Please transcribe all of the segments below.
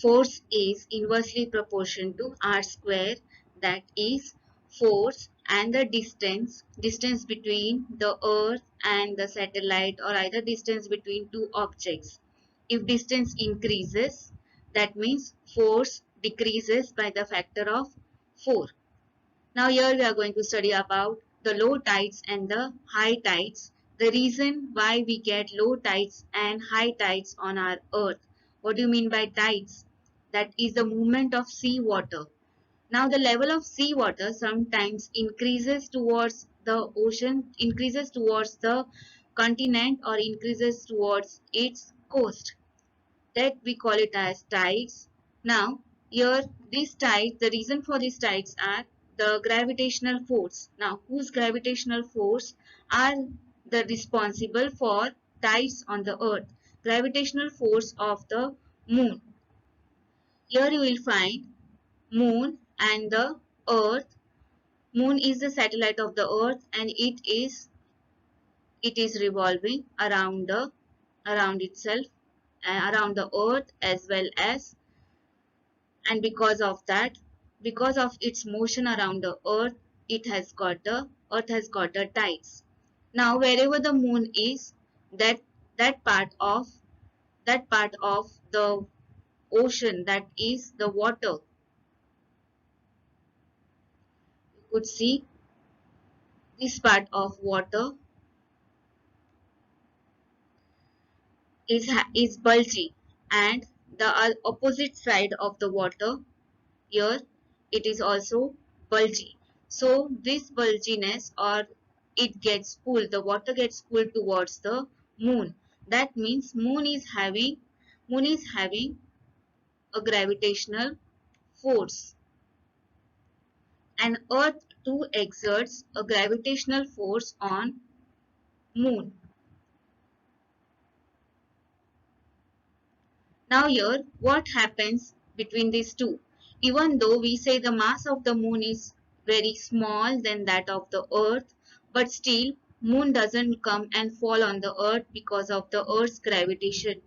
force is inversely proportional to r square, that is force and the distance between the earth and the satellite, or either distance between two objects. If distance increases, that means force decreases by the factor of 4. Now here we are going to study about the low tides and the high tides. The reason why we get low tides and high tides on our earth. What do you mean by tides? That is the movement of sea water. Now the level of sea water sometimes increases towards the ocean, increases towards the continent, or increases towards its coast. That we call it as tides. Now here these tides, the reason for these tides are the gravitational force. Now whose gravitational force are the responsible for tides on the earth? Gravitational force of the moon. Here you will find moon and the earth. Moon is the satellite of the earth, and it is revolving around itself, around the earth as well as, and because of its motion around the earth, earth has got the tides. Now wherever the moon is, that that part of that part of the ocean, that is the water, you could see this part of water is bulgy, and the opposite side of the water, here it is also bulgy. So this bulginess, or the water gets pulled towards the moon. That means moon is having a gravitational force, and earth too exerts a gravitational force on moon. Now here, what happens between these two? Even though we say the mass of the moon is very small than that of the earth, but still moon doesn't come and fall on the earth because of the earth's gravitation.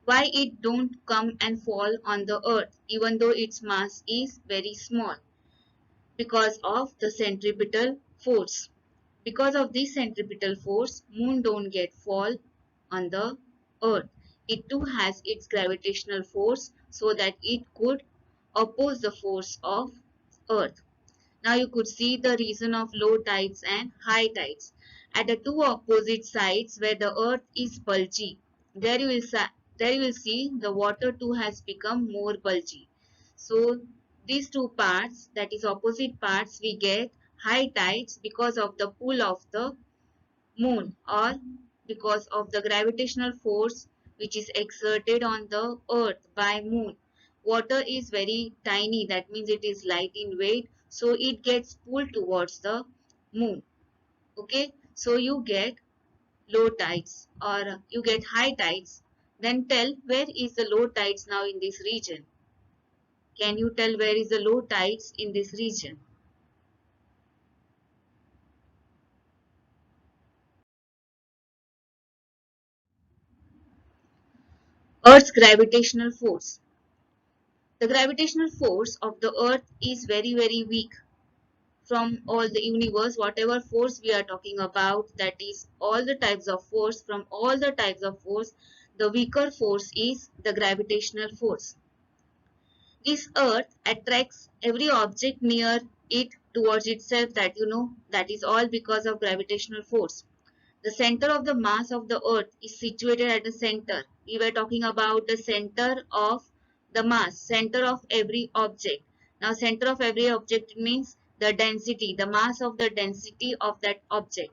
Why it don't come and fall on the earth even though its mass is very small? Because of the centripetal force. Because of this centripetal force, moon don't get fall on the earth. It too has its gravitational force, so that it could oppose the force of earth. Now you could see the reason of low tides and high tides. At the two opposite sides where the earth is bulgy, there you will see the water too has become more bulgy. So these two parts, that is opposite parts, we get high tides because of the pull of the moon, or because of the gravitational force which is exerted on the earth by moon. Water is very tiny, that means it is light in weight, so it gets pulled towards the moon. Okay, so you get low tides, or you get high tides. Then tell, where is the low tides now in this region? Can you tell where is the low tides in this region? Earth's gravitational force. The gravitational force of the earth is very, very weak. From all the universe, whatever force we are talking about, that is all the types of force, from all the types of force, the weaker force is the gravitational force. This earth attracts every object near it towards itself, that is all because of gravitational force. The center of the mass of the earth is situated at the center. We were talking about the center of the mass, center of every object. Now center of every object means the density, the mass of the density of that object.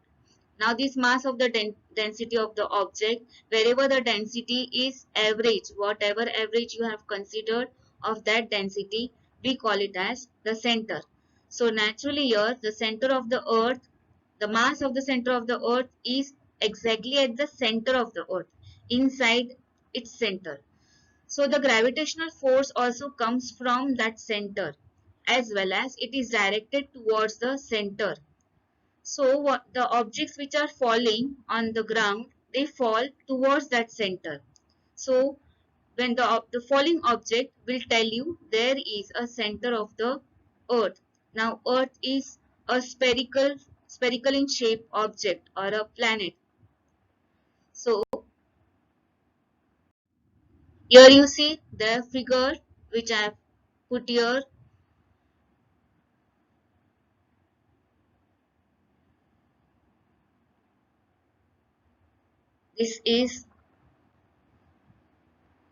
Now this mass of the density of the object, wherever the density is average, whatever average you have considered of that density, we call it as the center. So naturally here, the center of the earth, the mass of the center of the earth is exactly at the center of the earth, inside its center. So the gravitational force also comes from that center, as well as it is directed towards the center. So what the objects which are falling on the ground, they fall towards that center. So when the falling object will tell you there is a center of the earth. Now earth is a spherical in shape object or a planet. So here you see the figure which I have put here. This is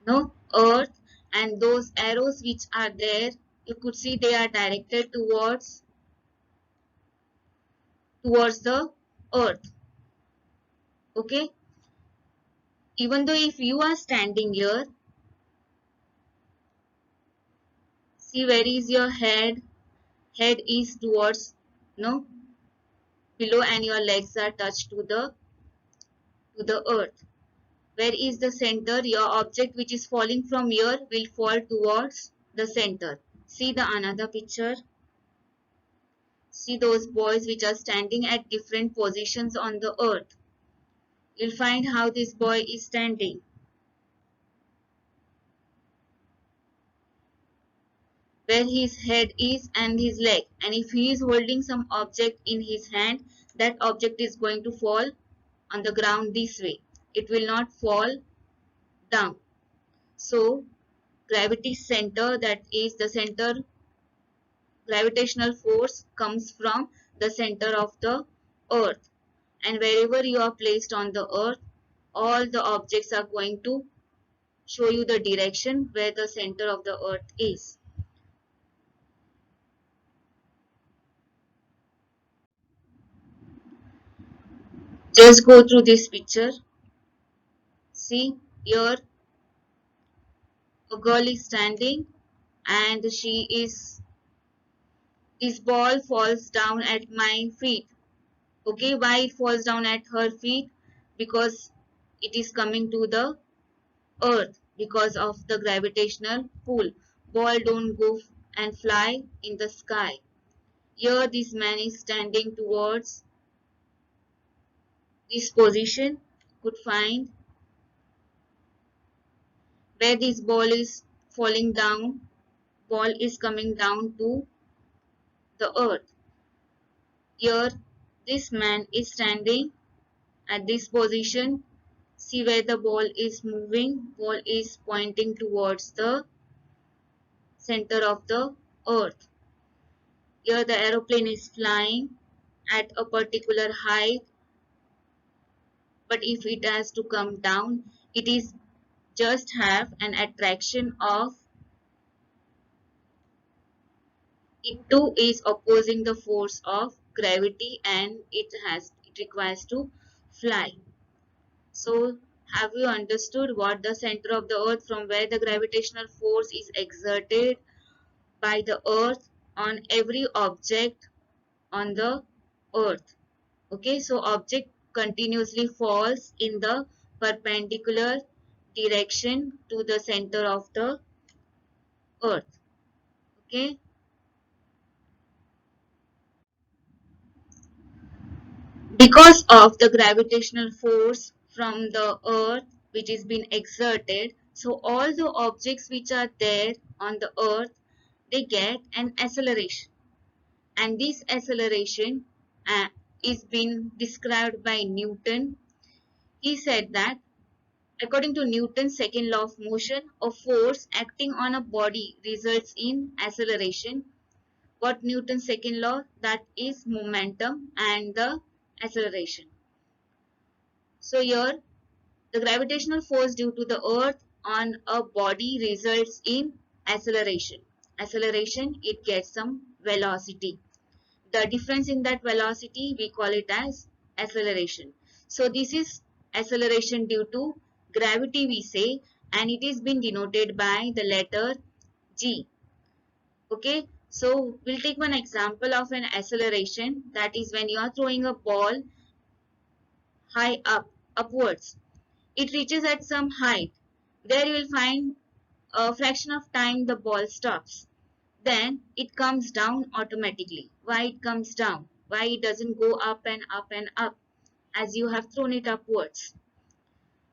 no earth, and those arrows which are there, you could see they are directed towards the earth. Okay, even though if you are standing here, see where is your head is towards no below, and your legs are touched to the earth. Where is the center? Your object which is falling from here will fall towards the center. See the another picture. See those boys which are standing at different positions on the earth. You'll find how this boy is standing, where his head is and his leg. And if he is holding some object in his hand, that object is going to fall on the ground this way. It will not fall down. So gravity center, that is the center, gravitational force comes from the center of the earth. And wherever you are placed on the earth, all the objects are going to show you the direction where the center of the earth is. Just go through this picture. See here a girl is standing, and this ball falls down at my feet. Okay, why it falls down at her feet? Because it is coming to the earth because of the gravitational pull. Ball don't go and fly in the sky. Here this man is standing towards this position. Could find where this ball is falling down. Ball is coming down to the earth. Here this man is standing at this position. See where the ball is moving. Ball is pointing towards the center of the earth. Here the aeroplane is flying at a particular height, but if it has to come down, it is just have an attraction of it too is opposing the force of gravity, and it requires to fly. So have you understood what the center of the earth, from where the gravitational force is exerted by the earth on every object on the earth? Okay, so object continuously falls in the perpendicular direction to the center of the earth. Okay, because of the gravitational force from the earth which is being exerted, so all the objects which are there on the earth, they get an acceleration, and this acceleration is being described by Newton. He said that according to Newton's second law of motion, a force acting on a body results in acceleration. What Newton's second law? That is momentum and the acceleration. So here the gravitational force due to the earth on a body results in acceleration. Acceleration, it gets some velocity. The difference in that velocity, we call it as acceleration. So this is acceleration due to gravity, we say, and it is been denoted by the letter G. Okay, so we'll take one example of an acceleration, that is when you are throwing a ball high upwards. It reaches at some height. There you will find a fraction of time the ball stops. Then it comes down automatically. Why it comes down? Why it doesn't go up and up and up as you have thrown it upwards?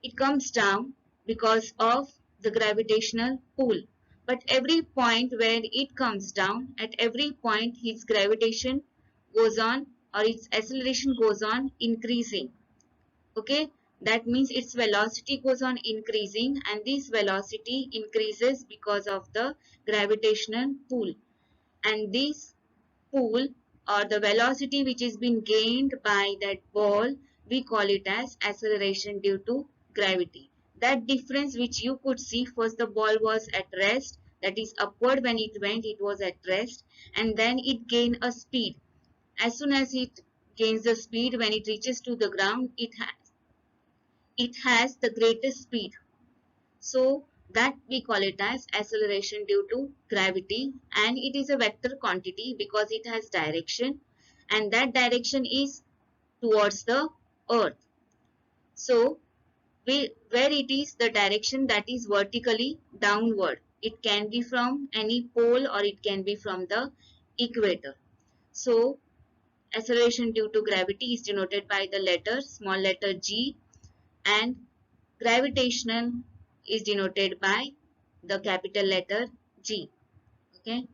It comes down because of the gravitational pull. But every point where it comes down, at every point its gravitation goes on, or its acceleration goes on increasing. Okay, that means its velocity goes on increasing, and this velocity increases because of the gravitational pull. And this pull, or the velocity which is being gained by that ball, we call it as acceleration due to gravity. That difference which you could see, first the ball was at rest, that is upward. When it went, it was at rest, and then it gained a speed. As soon as it gains the speed, when it reaches to the ground, it has the greatest speed. So that we call it as acceleration due to gravity, and it is a vector quantity because it has direction, and that direction is towards the earth. So where it is the direction that is vertically downward, it can be from any pole or it can be from the equator. So acceleration due to gravity is denoted by the letter small letter g, and gravitational is denoted by the capital letter G. Okay.